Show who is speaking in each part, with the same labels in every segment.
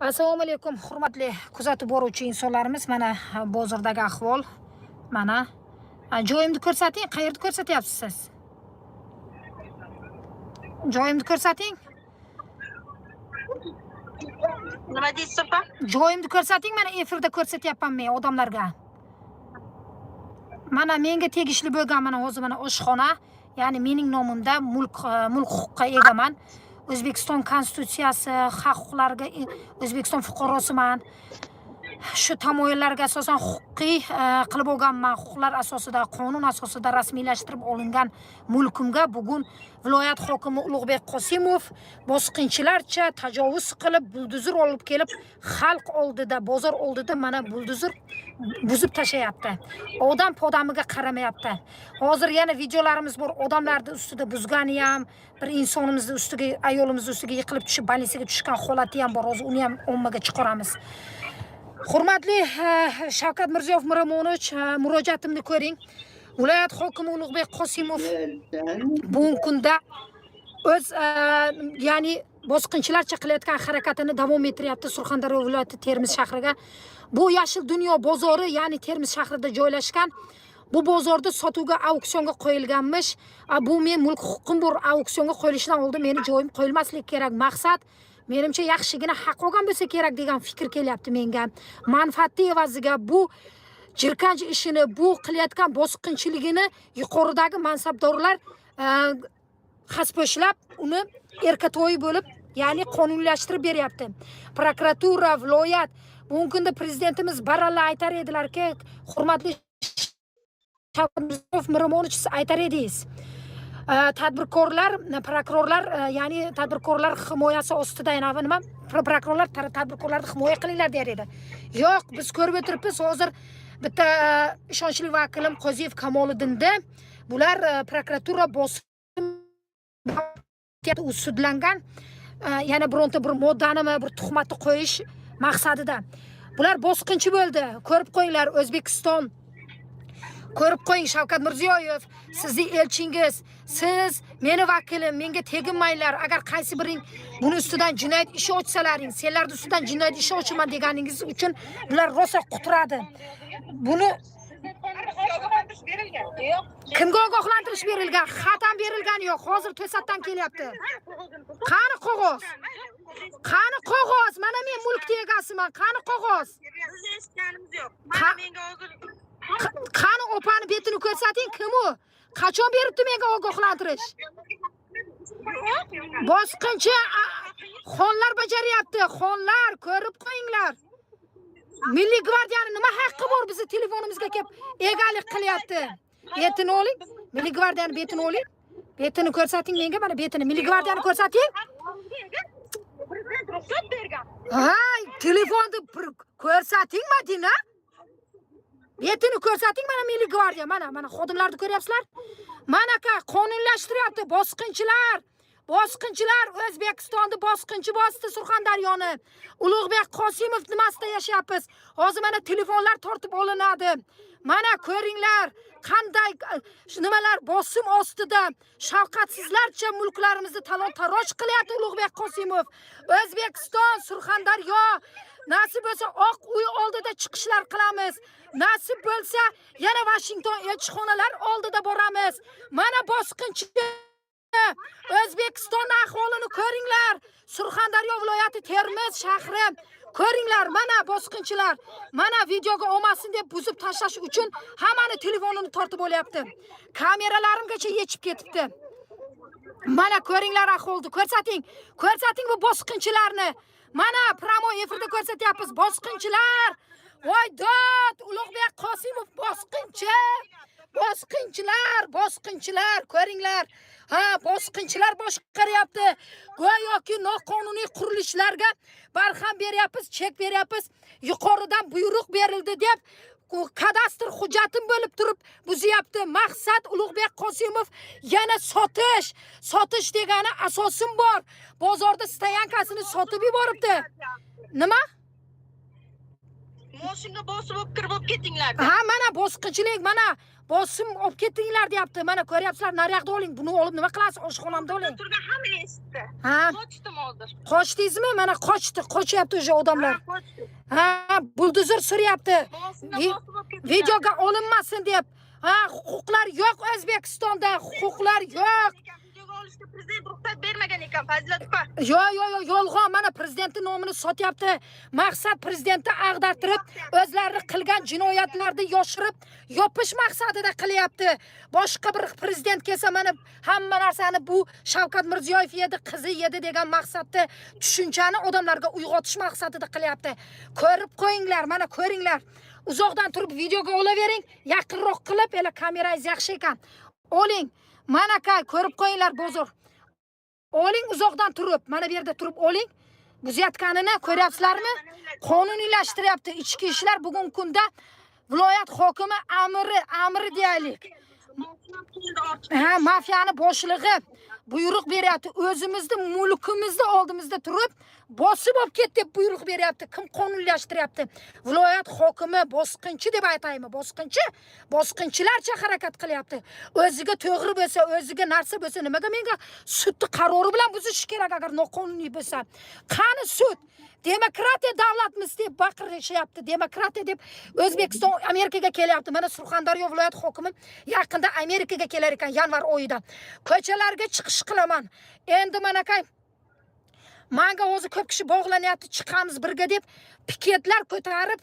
Speaker 1: Assalomu alaykum, hurmatli kuzatib boruvchi insonlarimiz. Mana bozordagi ahvol. Mana joyimni ko'rsating, qayerda ko'rsatyapsiz siz? Joyimni ko'rsating.
Speaker 2: Nima deysiz opa?
Speaker 1: Joyimni ko'rsating, mana efirda ko'rsatyapman men odamlarga. Mana menga tegishli bo'lgan mana hozir mana oshxona, ya'ni mening nomimda mulk huquqqa egaman. O'zbekiston konstitutsiyasi, haq huquqlariga O'zbekiston fuqarosiman. Shu tamoyillarga asosan huquqiy qilib olganman. Huquqlar asosida, qonun asosida rasmiylashtirib olingan mulkimga bugun viloyat hokimi Ulug'bek Qosimov bosqinchilarcha tajovuz qilib, buldozor olib kelib, xalq oldida, bozor oldida mana buldozor buzib tashlayapti. Odam podamiga qaramayapti. Hozir yana videolarimiz bor. Odamlarning ustida buzgani ham, bir insonimizni ustiga, ayolimizni ustiga yiqilib tushib, balisiga tushgan holati ham bor. Hozir uni ham ommaga chiqaramiz. Hurmatli Shavkat Mirziyoyev Miromonovich, murojaatimni ko'ring. Viloyat hokimi Ulug'bek Qosimov bugungi kunda o'z ya'ni bosqinchilarcha qilayotgan harakatini davom ettiryapti Surxondaryo viloyati Termiz shahriga. Bu Yashil dunyo bozori, ya'ni Termiz shahrida joylashgan. Bu bozorda sotuvga auksionga qo'yilganmish. Bu men mulk huquqim bor, auksionga qo'yilishidan oldin meni joyim qo'yilmasligi kerak. Maqsad menimcha yaxshigina haq olgan bo'lsa kerak degan fikr kelyapti menga. Manfaati evaziga bu jirkanch ishini, bu qilayotgan bosqinchiligini yuqoridagi mansabdorlar hasposhlab uni erkato'yi bo'lib, ya'ni qonunlashtirib beryapti. Prokuratura, viloyat, bugungi kunda prezidentimiz baralla aytar edilar-ki, hurmatli Shavkat Miromonovich, siz aytar edingiz. Tadbirkorlar, prokurorlar, ya'ni tadbirkorlar himoyasi ostida, yana nima? Prokurorlar tadbirkorlarni himoya qilinglar der edi. Yo'q, biz ko'rib o'tiribmiz, hozir bitta ishonchli vakilim Qoziyev Kamoliddinda bular prokuratura bosim sudlangan, yana bironta bir moddanimi, bir tuhmatni qo'yish maqsadida. Bular bosqinchi bo'ldi. Ko'rib qo'yinglar, O'zbekiston. Ko'rib qo'ying, Shavkat Mirziyoyev, sizning elchingiz, siz meni vakilim, menga teginmanglar. Agar qaysi biring buni ustidan jinoyat ishi ochsalaring, senlarning ustidan jinoyat ishi ochaman deganingiz uchun bular rosa quturadi. Buni kimga ogohlantirish berilgan? Xat ham berilgani yo'q. Hozir to'satdan kelyapti. Qani qog'oz? Qani qog'oz? Mana men mulk egasiman. Qani qog'oz?
Speaker 2: Biz eshitganimiz yo'q. Mana menga hozir
Speaker 1: qani opani betini ko'rsating, kim u? Qachon beribdi menga ogohlantirish? Bosqinchi xonlar bajaryapti. Xonlar, ko'rib qo'yinglar. Milliy gvardiyani nima haqqi bor bizni telefonimizga kelib egalik qilyapti? Betini oling. Milliy gvardiyani betini oling. Betini ko'rsating menga, mana betini. Milliy gvardiyani ko'rsating.
Speaker 2: prezident ruxsat bergan.
Speaker 1: Hay, telefonni ko'rsating Madina. Betini ko'rsating, mana Milliy gvardiya, mana xodimlarni ko'ryapsizlar? Mana qonunlashtiryapti bosqinchilar. Bosqinchilar O'zbekistonda bosqinchi bosdi Surxondaryoni. Ulug'bek Qosimov nimasida yashayapmiz? Hozir mana telefonlar tortib olinadi. Mana ko'ringlar, qanday nimalar bosim ostida shafqatsizlarcha mulklarimizni talon-taroj qilyapti Ulug'bek Qosimov. O'zbekiston, Surxondaryo, nasib bo'lsa Oq uy oldida chiqishlar qilamiz. Nasib bo'lsa yana Washington elchixonalar oldida boramiz. Mana bosqinchi O'zbekiston ahvolini ko'ringlar. Surxondaryo viloyati Termiz shahri. Ko'ringlar, mana bosqinchilar. Mana videoga olmasin deb buzib tashlash uchun hammani telefonini tortib olyapti. Kameralarimgacha yechib ketibdi. Mana ko'ringlar ahvolni, ko'rsating. Ko'rsating bu bosqinchilarni. Mana promo efirda ko'rsatyapmiz. Bosqinchilar. Voy dod, Ulug'bek Qosimov bosqinchi. Bosqinchilar, ko'ringlar. Ha, bosqinchilar boshqaryapti. Go'yoki noqonuniy qurilishlarga barham beryapmiz, chek beryapmiz. Yuqoridan buyruq berildi deb kadastr hujjatim bo'lib turib buzyapti. Maqsad Ulug'bek Qosimov yana sotish degani asosim bor. Bozorda stoyankasini sotib yuboribdi. Nima?
Speaker 2: Moshinga bosib olib kirib olib ketinglar.
Speaker 1: Ha, mana bosqinchilik, mana bosim olib ketdinglar deyapti. Mana ko'ryapsizlar, naryoqda oling. Buni olib nima qilasiz? Oshxonamda oling.
Speaker 2: Turgan hamma eshitdi.
Speaker 1: Ha,
Speaker 2: Qochdim hozir.
Speaker 1: qochdingizmi? Mana qochyapti o'sha odamlar.
Speaker 2: Ha, qochdim.
Speaker 1: Ha, buldozer suryapti.
Speaker 2: Moshinga bosib olib ketinglar.
Speaker 1: Videoga olinmasin deb. Ha, huquqlar yo'q O'zbekistonda, huquqlar yo'q.
Speaker 2: Videoga olishga prezident ruxsat bermagan ekan, Fazilat opa.
Speaker 1: Yo'q, yolg'on. Mana prezidentning nomini sotyapti. Maqsad prezidentni ag'dartirib, o'zlari qilgan jinoyatlarni yoshirib, yopish maqsadida qilyapti. Boshqa bir prezident kelsa, mana hamma narsani bu Shavkat Mirziyoyev yedi, qizi yedi degan maqsadda tushunchani odamlarga uyg'otish maqsadida qilyapti. Ko'rib qo'yinglar, mana ko'ringlar. Uzoqdan turib videoga olavering, yaqinroq qilib, ele kamerangiz yaxshi ekan. Oling. Mana ko'rib qo'yinglar bozor. Oling uzoqdan turib, mana bu yerda turib oling. Buzayotganini ko'ryapsizlarmi? Qonuniylashtiryapti. Ichki ishlar bugungi kunda viloyat hokimi amiri deyaylik. Ha, mafiyani boshlig'i buyruq beryapti. O'zimizni mulkimizni oldimizda turib, bosib olib ket deb buyruq beryapti. Kim qonunlashtiryapti? Viloyat hokimi bosqinchi deb aytaymi? Bosqinchilarcha harakat qilyapti. O'ziga to'g'ri bo'lsa, o'ziga narsa bo'lsa, nimaga menga sudni qarori bilan buzish kerak agar noqonuniy bo'lsa? Qani sud? Demokratiya davlatimiz deb baqirishyapti. Demokratiya deb O'zbekiston Amerikaga kelyapti. Mana Surxondaryo viloyat hokimi yaqinda Amerikaga kelar ekan yanvar oyida. Ko'chalarga chiqish qilaman. Endi mana menga o'zi ko'p kishi bog'lanyapti, chiqamiz birga deb piketlar ko'tarib,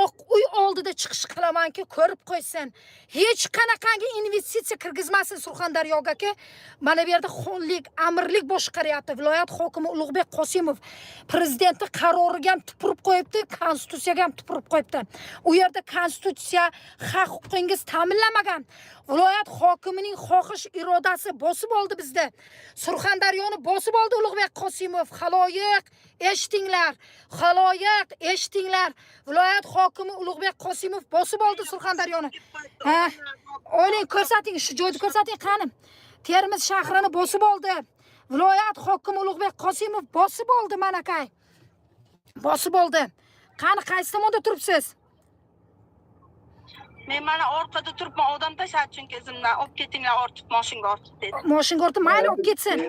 Speaker 1: oq uy oldida chiqish qilamanki, ko'rib qo'ysin. Hech qanaqangi investitsiya kirgizmasin Surxondaryoga. Mana bu yerda xonlik, amirlik boshqaryapti. Viloyat hokimi Ulug'bek Qosimov prezidentning qaroriga ham tupurib qo'yibdi, konstitutsiyaga ham tupurib qo'yibdi. U yerda konstitutsiya, haq huquqingiz ta'minlanmagan. Viloyat hokimining xohish irodasi bosib oldi bizda. Surxondaryoni bosib oldi Ulug'bek Qosimov. Xaloyiq, eshitinglar. Xaloyiq, eshitinglar. Viloyat hokimi Ulug'bek Qosimov bosib oldi Surxondaryoni. Ha, oling ko'rsating, shu joyni ko'rsating qanim. Termiz shahrini bosib oldi. Viloyat hokimi Ulug'bek Qosimov bosib oldi mana kay. Bosib oldi. Qani qaysi tomonda turibsiz?
Speaker 2: Men mana orqada turibman, odam tashladi chunki izimdan. Olib ketinglar, ortib moshinga ortib dedi.
Speaker 1: Moshinga ortib, mayli olib ketsin.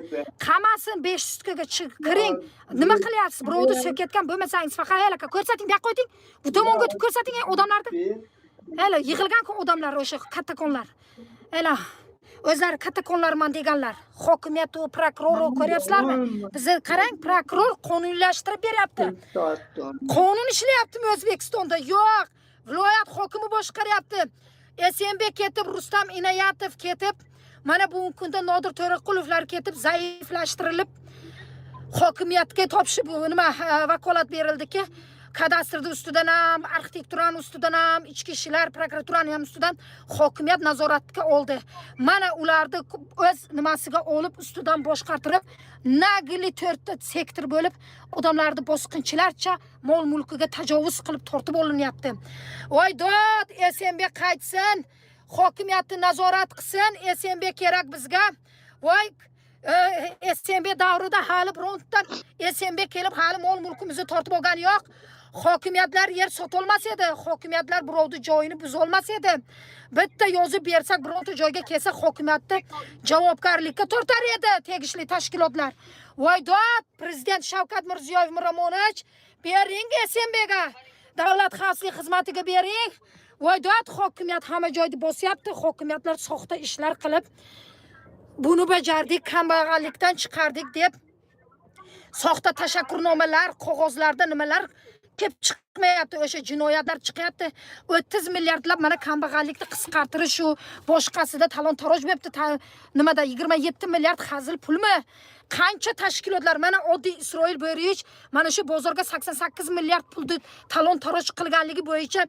Speaker 1: Qamasin 500 ga kiring. Nima qilyapsiz? Birovni so'kayotgan bo'lmasangiz, faqat aka ko'rsating, bu yoqqa o'ting. Bu tomonga o'tib ko'rsating odamlarni. Hala yig'ilgan-ku odamlar o'sha kattakonlar. Hala o'zlari kattakonlarman deganlar. Hokimiyat va prokuror ko'ryapsizlarmi? Bizni qarang, prokuror qonunlashtirib beryapti. Qonun ishlayaptimi O'zbekistonda? Yo'q. Viloyat hokimi boshqaryapti. SMB ketib, Rustam Inoyatov ketib, mana bugungi kunda Nodir To'raqulovlar ketib, zaiflashtirilib hokimiyatga topshib nima vakolat berildiki, kadastrda ustidan ham, arxitekturani ustidan ham, ichki ishlar, prokuraturani ham ustidan hokimiyat nazoratga oldi. Mana ularni o'z nimasiga olib, ustidan boshqartirib, nagli 4 ta sektor bo'lib, odamlarni bosqinchilarcha mol mulkiga tajovuz qilib tortib olinyapti. Voy dod, SMB qaytsin, hokimiyatni nazorat qilsin, SMB kerak bizga. Voy SMB davrida hali birontadan SMB kelib hali mol mulkimizni tortib olgani yo'q. Hokimiyatlar yer sotolmas edi, hokimiyatlar birovning joyini buzolmas edi. Bitta yozib bersak, bironta joyga kelsa hokimiyatni javobgarlikka tortar edi tegishli tashkilotlar. Voy dod, prezident Shavkat Mirziyoyev Miromonovich, bering SMBga, davlat xavfsizlik xizmatiga bering. Voy dod, hokimiyat hamma joyda bosyapti, hokimiyatlar soxta ishlar qilib buni bajardik, kambag'allikdan chiqardik deb soxta tashakkurnomalar, qog'ozlarda nimalar kelib chiqmayapti, o'sha jinoyatlar chiqyapti. 30 milliardlab mana kambag'allikni qisqartirish shu boshqasida talon-taroj bo'libdi. Nimada 27 milliard hazil pulmi? Qancha tashkilotlar, mana oddiy Isroil Bo'rich mana shu bozorga 88 milliard pulni talon-taroj qilganligi bo'yicha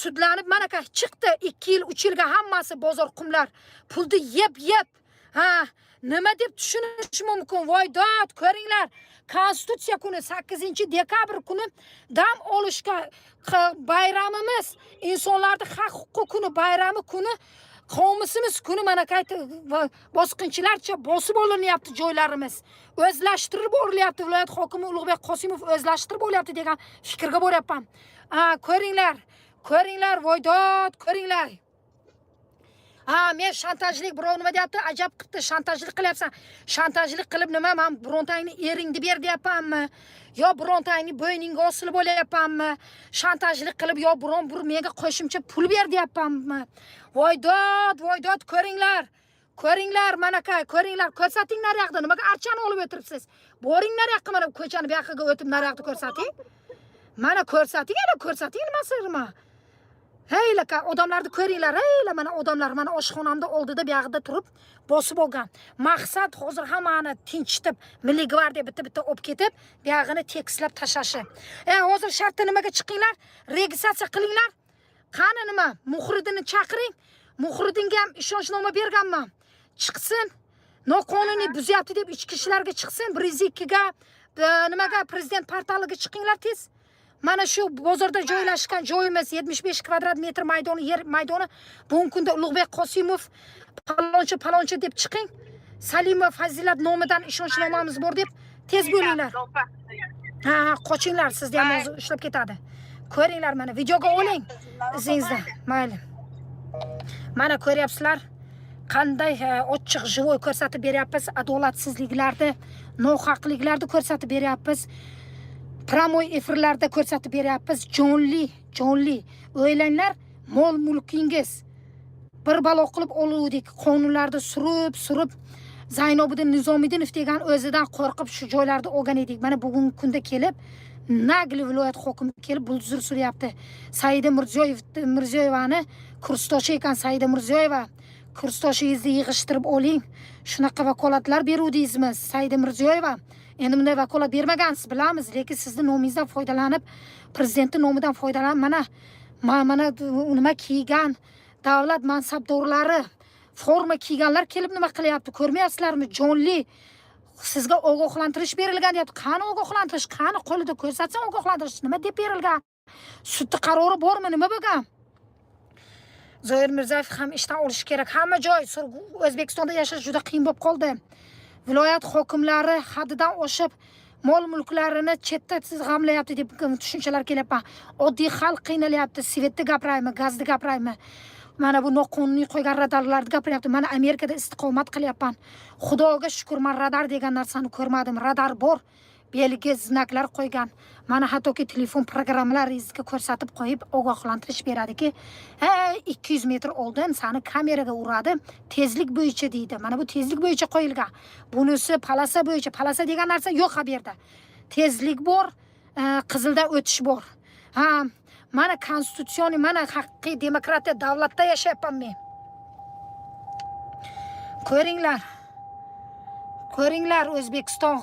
Speaker 1: sudlanib mana chiqdi. 2 yil, 3 yilga hammasi bozor qumlar pulni yeb. Ha, nima deb tushunish mumkin? Voy dod, ko'ringlar. Konstitutsiya kuni 8-dekabr kuni dam olishga bayramimiz, insonlarning haq huquqi kuni bayrami kuni Qavmisimiz kuni mana qayta bosqinchilarcha bosib olinyapti joylarimiz. O'zlashtirib o'rilyapti. Viloyat hokimi Ulug'bek Qosimov o'zlashtirib o'ryapti degan fikrga boryapman. Ko'ringlar, ko'ringlar, voydod, ko'ringlar. Men shantajlik birov nima deyapti? Ajab qilibdi, shantajlik qilyapsan. Shantajlik qilib nima? Men birontangni eringni ber deyapmanmi? Yo birontangni bo'yningga osilib olyapmanmi? Shantajlik qilib yo biron bir menga qo'shimcha pul ber deyapmanmi? Voydod, voydod, ko'ringlar. Ko'ringlar, mana ko'ringlar, ko'rsating naryoqda. Nimaga archani olib o'tiribsiz? Boring naryoqqa, mana ko'chani bu yoqqa o'tib naryoqda ko'rsating. Mana ko'rsating, ana ko'rsating nimasirma? Heyla odamlarni ko'ringlar, heyla mana odamlar mana oshxonamda oldida bu yoqda turib bosib olgan. Maqsad hozir hammani tinchitib, Milliy gvardiya bitta olib ketib, bu yog'ini tekislab tashlashi. Hozir shartda nimaga chiqinglar? Registratsiya qilinglar. Qani nima? Muhridini chaqiring. Muhridinga ham ishonchnoma berganman. Chiqsin. Noqonuniy buzyapti deb ichki ishlarga chiqsin. 102 ga nimaga prezident portaliga chiqinglar tez. Mana shu bozorda joylashgan joyimiz 75 kvadrat metr maydoni, yer maydoni. Bugungi kunda Ulug'bek Qosimov palonchi deb chiqing. Salimov Fazilat nomidan ishonchnomamiz bor deb tez bo'linglar. Qochinglar, sizni ham hozir ushlab ketadi. Ko'ringlar, mana videoga oling izingizda. Mayli. Mana ko'ryapsizlar, qanday ochiq jivoy ko'rsatib beryapmiz, adolatsizliklarni, nohaqliklarni ko'rsatib beryapmiz. Pramoy efirlarda ko'rsatib beryapmiz. Jonli. O'ylanglar, mol mulkingiz bir balo qilib oluvdik. Qonunlarda surib Zaynobiddin Nizomiddinov degan o'zidan qo'rqib shu joylarda olgan edik. Mana bugungi kunda kelib Nagli viloyat hokimi kelib bulzur suryapti. Saida Mirziyoyevani kursdoshi ekan. Saida Mirziyoyeva, kursdoshingizni yig'ishtirib oling. Shunaqa vakolatlar beruvdingizmi, Saida Mirziyoyeva? Endi bunday vakolat bermagansiz, bilamiz, lekin sizni nomingizdan foydalanib, prezidentning nomidan foydalanib, mana nima kiygan davlat mansabdorlari, forma kiyganlar kelib nima qilyapti, ko'rmayapsizlarmi? Jonli sizga ogohlantirish berilgan deyapti. Qani ogohlantirish? Qani qo'lida ko'rsatsan ogohlantirish nima deb berilgan? Sudning qarori bormi, nima bo'lgan? Zoir Mirzayev ham ishdan olish kerak. Hamma joy O'zbekistonda yashash juda qiyin bo'lib qoldi. Viloyat hokimlari haddidan oshib mol mulklarini chetda g'amlayapti deb tushunchalar kelyapti. Oddiy xalq qiynalyapti. Svetda gapiraymi, gazda gapiraymi? Mana bu noqonuniy qo'ygan radarlarni gapiryapti. Mana Amerikada istiqomat qilyapman. Xudoga shukr, men radar degan narsani ko'rmadim. Radar bor. Belgi znaklar qo'ygan. Mana hattoki telefon programmalaringizga ko'rsatib qo'yib ogohlantirish beradiki, 200 metr oldin seni kameraga uradi, tezlik bo'yicha deydi. Mana bu tezlik bo'yicha qo'yilgan. Bunisi palasa bo'yicha. Palasa degan narsa yo'q xabarda. Tezlik bor, qizildan o'tish bor. Mana konstitutsiyaning, mana haqiqiy demokratiya davlatda yashayapman men. Ko'ringlar O'zbekiston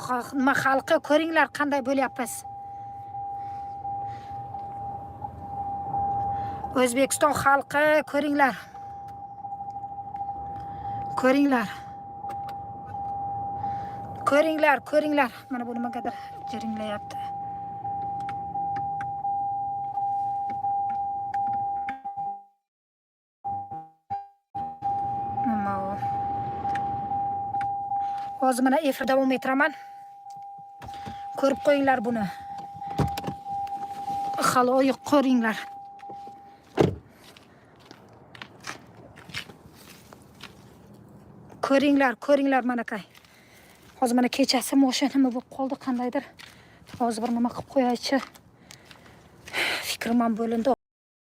Speaker 1: xalqi, ko'ringlar qanday bo'lyapmiz. O'zbekiston xalqi, ko'ringlar. Ko'ringlar. Mana bu nimagadir jiringlayapti. Hozir mana efir davom etiraman. Ko'rib qo'yinglar buni. Xaloyiq ko'ringlar. Ko'ringlar mana kay. Hozir mana kechasi mashinam bo'lib qoldi qandaydir. Hozir bir nima qilib qo'yaychi. Fikrim ham bo'lindi.